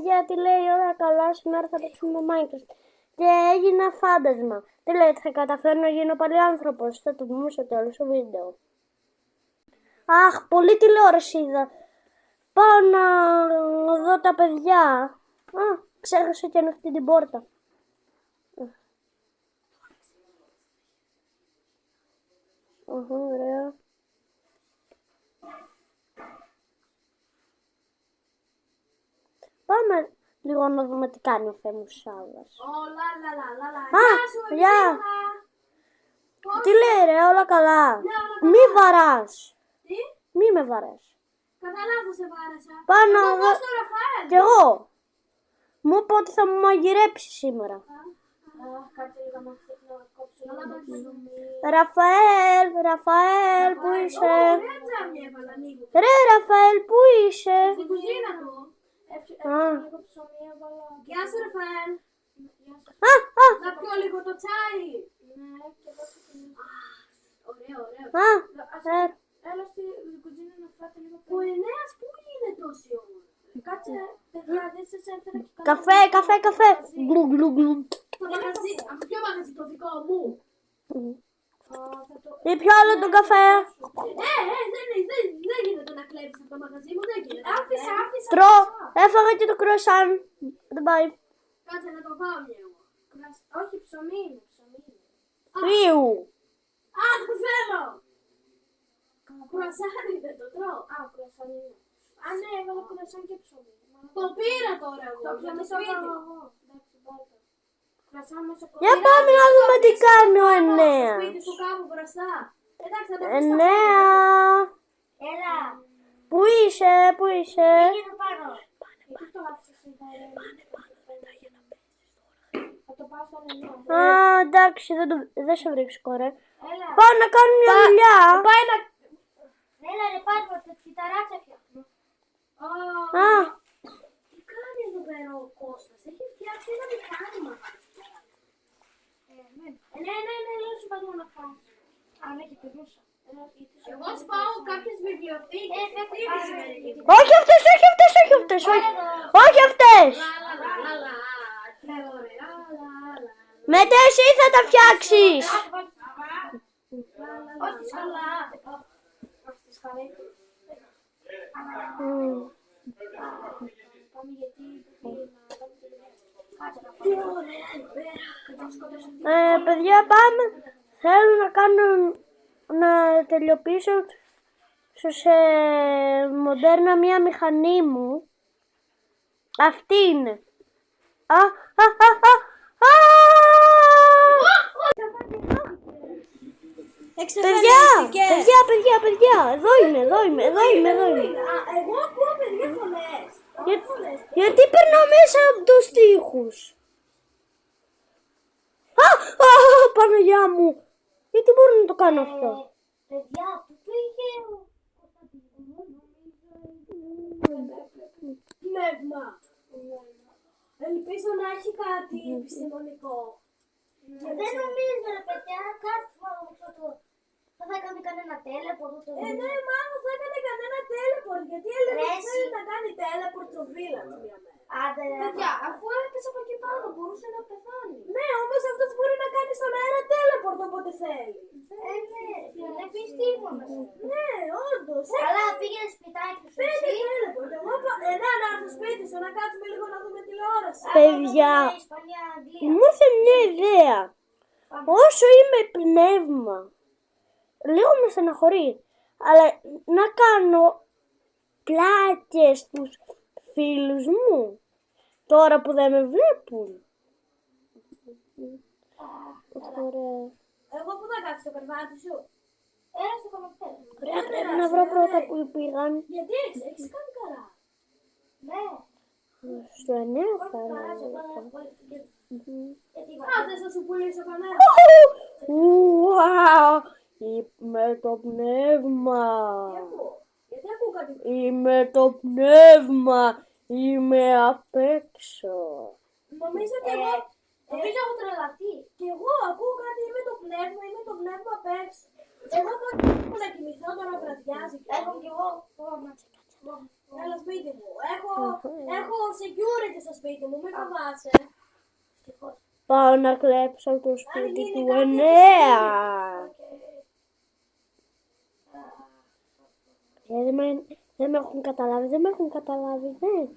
παιδιά, τι λέει, όλα καλά, σήμερα θα παίξουμε Minecraft. Και έγινα φάντασμα. Τι λέει, θα καταφέρω να γίνω πάλι άνθρωπος, θα το δούμε στο τέλος του βίντεο. Αχ, πολύ τηλεόραση είδα. Πάω να δω τα παιδιά. Α, ξέχασα και ανοιχτή την πόρτα. Ωραία. Πάμε λίγο να δούμε τι κάνει ο Θέμος Σάββας. Γεια! Τι λέει ρε, όλα καλά. Μη βαράς. Τι? Μη με βαράς. Κατά λάθος σε βάρασα. Πάνω Εγώ εδώ. στο Ραφαέλ. Κι εγώ. Μου είπε ότι θα μου μαγειρέψει σήμερα. Κάτσε λίγο να κόψω να Ραφαέλ, πού είσαι? Ωραία τζάμι έβαλα λίγο. Ρε Ραφαέλ, πού είσαι? Στην κουζίνα του. Έφτιαξα λίγο ψωμί έβαλα. Γεια σου Ραφαέλ. Να πιω λίγο το τσάι. Ναι, και εγώ ξεκινήσω. Ωραίο. Έλα στη κουζίνα να φάτε λίγο. Ο Ενέας πού είναι τόση ώρα? Κάτσε, παιδιά, δεν σας έφερα και Καφέ. Γκλου, γκλου, γκλου. το μαγαζί. Από ποιο μαγαζί, το δικό μου? Ή ποιο άλλο τον καφέ? Δεν γίνεται να κλέβεις από το μαγαζί μου, δεν γίνεται. Άφησα. Τρώω, έφαγα και το κρουασάν. Δεν πάει. Κάτσε να το πάω λίγο. Όχι, ψωμί είναι. Ιου. Α, το θέλω! Κρουασάν είναι, το τρώω. Α, κρουασάν είναι. Α, ναι, έβαλα κρουασάν και ψωμί. Το πήρα τώρα εγώ. Το πήρα στο σπίτι. Για πάμε να δούμε τι κάνει ο Στο Ενέας. σπίτι σου κάπου μπροστά. Εντάξει, θα το πεις. Ενέα. Έλα. Πού είσαι? Πήγαινε πάνω. Εκεί το άφησες εδώ. Θα το πάω στον Ενέα. Α, εντάξει, δεν σε βρίσκω ρε. Έλα. Πάω να κάνω μια δουλειά. Έλα ρε πάρ' το κυταράτσα φτιάχνω. Α, Τι κάνει εδώ πέρα ο Κώστας? Έχει φτιάξει ένα μηχάνημα. Ναι, λέω σου πάω να φάω. Α, ναι, και περνούσα. Εγώ σπάω κάποιες βιβλιοθήκες. όχι αυτές. Όχι αυτές. Μετά εσύ θα τα φτιάξεις. Όχι στη σκαλά. Στη σκαλά. Πάμε γιατί τι ωραία. Παιδιά, πάμε. Θέλω να τελειοποιήσω σε μοντέρνα μια μηχανή μου. Αυτή είναι. Παιδιά, εδώ είμαι. Εγώ ακούω παιδιά φωνές. Γιατί περνάω μέσα από τους τοίχους? Παναγιά μου. Γιατί μπορώ να το κάνω αυτό? Παιδιά, πού πήγε ο πνεύμα. Ελπίζω να έχει κάτι επιστημονικό. Δεν νομίζω ρε παιδιά, κάτι θα έκανε κανένα τέλεπορτ. Ναι, μάλλον θα έκανε κανένα τέλεπορτ. Γιατί θέλει να κάνει τέλεπορτ στο Village μια μέρα. Άντε, παιδιά, αφού έπεσε από εκεί πάνω, μπορούσε να πεθάνει. Ναι, όμως αυτός μπορεί να κάνει στον αέρα τέλεπορτ όποτε θέλει. Ναι, είναι επιστήμονας. Ναι, όντως. Αλλά πήγαινε σπιτάκι του. Πέντε τέλεπορτ. Εγώ να έρθω σπίτι σου να κάτσουμε λίγο να δούμε τηλεόραση. Παιδιά, μου ήρθε μια ιδέα. Όσο είμαι πνεύμα, λίγο με στεναχωρεί, αλλά να κάνω πλάκες στους φίλους μου, τώρα που δεν με βλέπουν. Ωραία. Εγώ που θα κάτσεις στο κρεβάτι σου? Στο κομμωτέρ. Ωραία, πρέπει να βρω πρώτα που πήγαν. Γιατί έχεις κάνει καλά. Ναι. Στο 9 θα θες να σου πουλήσω κανένα? Ουαου! Είμαι το πνεύμα. Γιατί ακούω κάτι? Είμαι το πνεύμα. Είμαι απ' έξω. Νομίζω και εγώ. Νομίζω έχω τρελαθεί. Και εγώ ακούω κάτι, είμαι το πνεύμα απ' έξω. Εγώ θα να κοιμηθώ τώρα βραδιάζει. Έχω κι εγώ. Έλα σπίτι μου. Έχω security στο σπίτι μου, μην φοβάσαι. Πάω να κλέψω το σπίτι γίνει του κάτι 9. Δεν με έχουν καταλάβει, ναι.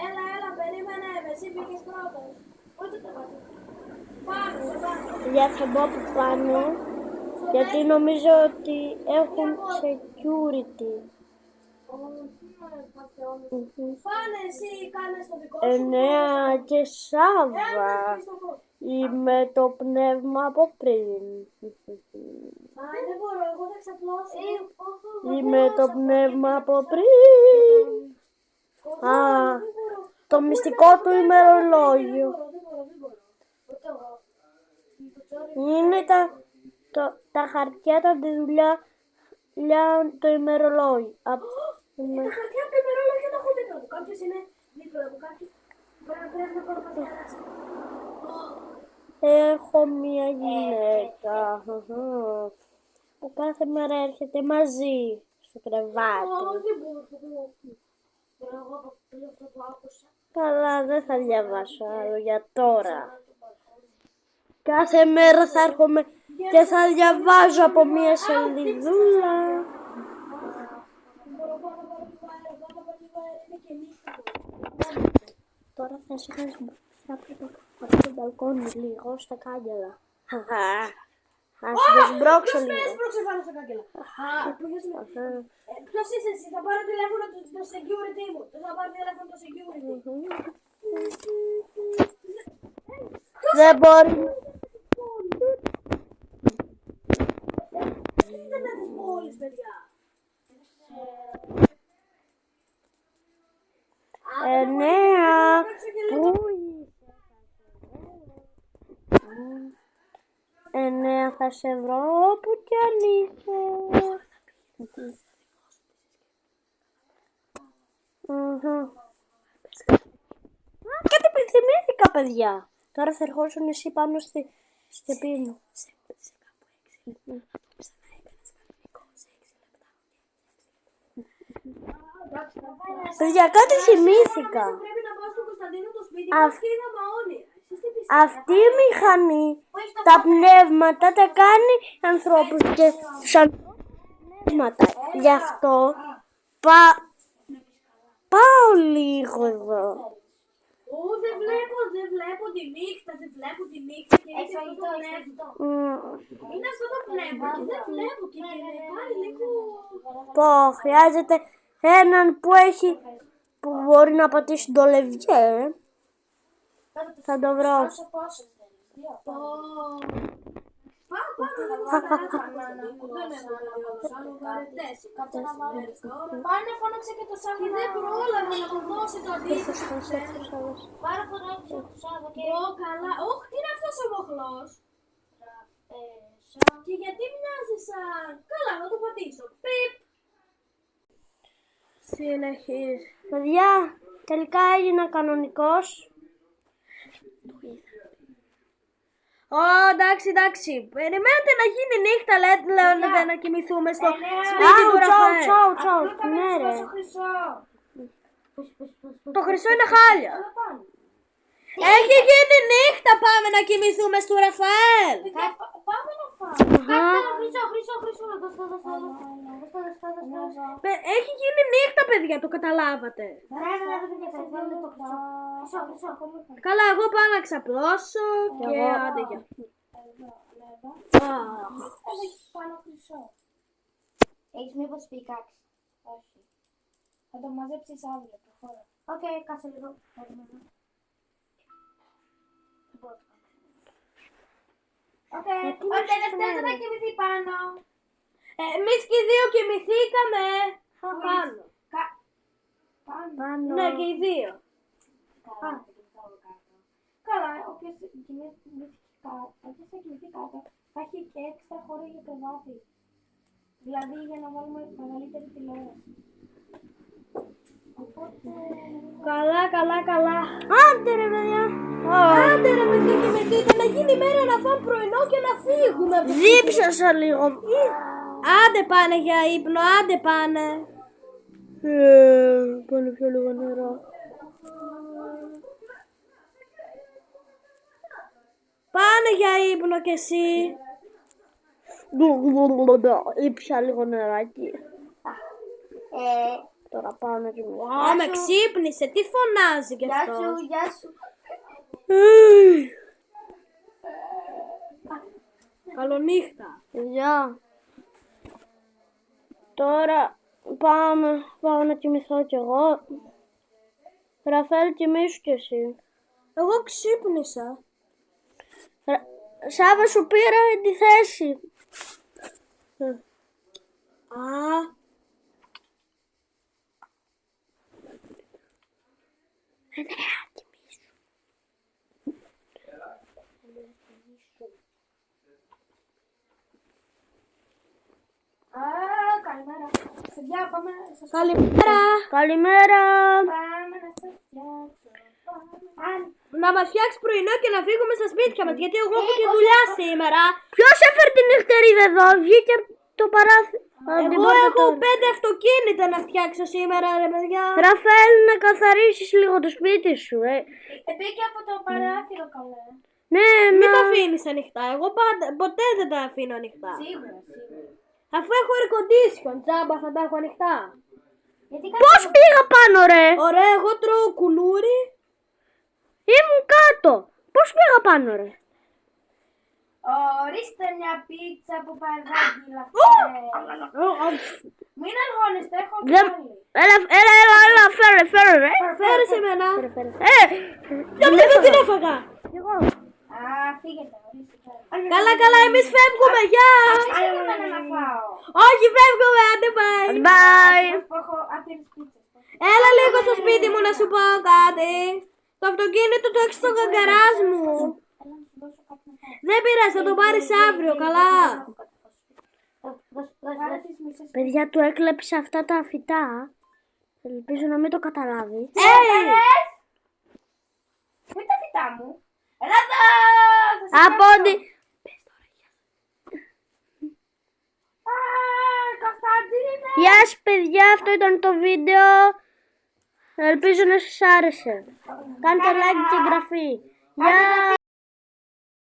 Έλα, περίμενε, εσύ πήγες πρώτος. Πού το κάτω. Πάνω. Για θα μπω από πάνω, γιατί νομίζω ότι έχουν security. Πάνε εσύ, κάνε στο δικό σου. 9 και Σάββα. Είμαι το πνεύμα από πριν. Δεν μπορώ, εγώ θα ξαπλώσω. Είμαι το πνεύμα από πριν. Α, το μυστικό του ημερολόγιο. Δεν μπορώ. Είναι τα χαρτιά τα τη δουλειά το ημερολόγιο. Τα χαρτιά του ημερολόγιο τα έχω δίπλα μου. Κάποιος είναι δίπλα μου, πρέπει να πάρω καθένα. Έχω μια γυναίκα που κάθε μέρα έρχεται μαζί στο κρεβάτι. Δεν μπορώ. Εγώ από αυτό που άκουσα. Καλά, δεν θα διαβάσω άλλο για τώρα. Κάθε μέρα θα έρχομαι και θα διαβάζω από μια σελίδουλα. Τώρα θα σηκώσω από το μπαλκόνι λίγο στα κάγκελα. Ας το σμπρώξω λίγο. Έσπρωξε πάνω στα κάγκελα. Ποιος είσαι εσύ, θα πάρω τηλέφωνο το security μου. Θα πάρω τηλέφωνο το security. Δεν μπορεί. Δεν είναι της πόλης, παιδιά. 9. Πού είσαι? 9 θα σε βρω όπου κι αν είσαι. Κάτι επιθυμήθηκα, παιδιά. Τώρα θα ερχόσουν εσύ πάνω στη πύλη. Παιδιά, κάτι θυμήθηκα. Πρέπει να πάω στο Κωνσταντίνο το σπίτι μας και είδαμε όνειρα. Αυτή η μηχανή, τα πνεύματα τα κάνει ανθρώπους και σαν πνεύματα. Γι' αυτό πάω λίγο εδώ. Δεν βλέπω τη νύχτα, και είναι αυτό το πνεύμα. Είναι αυτό το πνεύμα και δεν βλέπω και πάει λίγο... Χρειάζεται έναν που μπορεί να πατήσει το λευγέ. Θα το βρω. Πάνε φώναξε και το Σάββα. Δεν πρόλαβε να μου δώσει το αντίθετο. Πάρε φωνάξε το Σάββα και... καλά. Όχι, τι είναι αυτός ο μοχλός. Και γιατί μοιάζει σαν... καλά, να το πατήσω. Πιπ. Συνεχίζει. Παιδιά, τελικά έγινα κανονικός. Εντάξει. Περιμένετε να γίνει νύχτα, λέτε να κοιμηθούμε στο σπίτι του Ραφαέλ. Τσαου. Ναι, ρε. Το χρυσό είναι χάλια. Έχει γίνει νύχτα, πάμε να κοιμηθούμε στο Ραφαέλ. Πάμε να φάμε. Έχει γίνει νύχτα, παιδιά, το καταλάβατε. Καλά, εγώ πάω να ξαπλώσω και άντε για. Έχεις μήπως πικάξει? Όχι. Θα το μαζέψεις αύριο, προχώρα. Οκ, κάτσε λίγο. Οκ, ο τελευταίος θα κοιμηθεί πάνω. Εμείς και οι δύο κοιμηθήκαμε. Πάνω. Πάνω. Ναι, και οι δύο. Καλά, όποιος θα κοιμηθεί κάτω, θα έχει και έξτρα χώρο για κρεβάτι. Δηλαδή για να βάλουμε μεγαλύτερη τηλεόραση. Καλά. Άντε ρε παιδιά. Άντε ρε παιδιά, κοιμηθείτε. Να γίνει μέρα να φάμε πρωινό και να φύγουμε. Δίψασα λίγο. Άντε πάνε για ύπνο, άντε πάνε. Πάνε πιο λίγο νερό. Πάνε για ύπνο κι εσύ. Ήπια λίγο νεράκι. Τώρα πάω να κοιμηθώ. Με ξύπνησε, τι φωνάζει κι αυτό. Γεια σου. Καλονύχτα. Γεια. Τώρα πάω να κοιμηθώ κι εγώ. Ραφαέλ, κοιμήσου κι εσύ. Εγώ ξύπνησα. Σάβα, σου πήρα τη θέση. Καλημέρα. Παιδιά, πάμε να σας Καλημέρα. Καλημέρα. πάμε να σας φτιάξω. Να μας φτιάξει πρωινό και να φύγουμε στα σπίτια μας, γιατί εγώ έχω τη δουλειά σήμερα. Ποιος έφερε την νυχτερίδα εδώ, βγήκε το παράθυρο. Εγώ έχω 5 αυτοκίνητα να φτιάξω σήμερα, ρε παιδιά. Ραφαέλ, να καθαρίσεις λίγο το σπίτι σου, Μπήκε από το παράθυρο, καλά. Ναι, μην τα αφήνεις ανοιχτά. Εγώ ποτέ δεν τα αφήνω ανοιχτά. Σίγουρα. Αφού έχω air condition, τζάμπα θα τα έχω ανοιχτά. Πώς πήγα πάνω, ρε? Ωραία, εγώ τρώω κουλούρι. Ήμουν κάτω. Πώς πήγα πάνω, ρε? Ορίστε μια πίτσα από παρδάκι Μην αγχώνεστε, έχω πάλι. Έλα, φέρε, ρε. Φέρε σε μένα. Γιατί δεν την έφαγα. Φύγετε, ορίστε. Καλά, εμείς φεύγουμε, γεια. Άρα εμένα να φάω. Όχι, φεύγουμε, άντε bye. Bye. Που έχω άπειρες πίτσες. Έλα λίγο στο σπίτι μου να σου πω κάτι. Το αυτοκίνητο το έχεις στο γκαράζ μου. Δεν πειράζει, θα το πάρεις αύριο, καλά. Παιδιά, του έκλεψε αυτά τα φυτά. Ελπίζω να μην το καταλάβει. Πού είναι τα φυτά μου? Έλα εδώ! Από ότι... Κωνσταντίνε! Γεια σας παιδιά, αυτό ήταν το βίντεο. Ελπίζω να σας άρεσε. Κάντε like και εγγραφή. Γεια!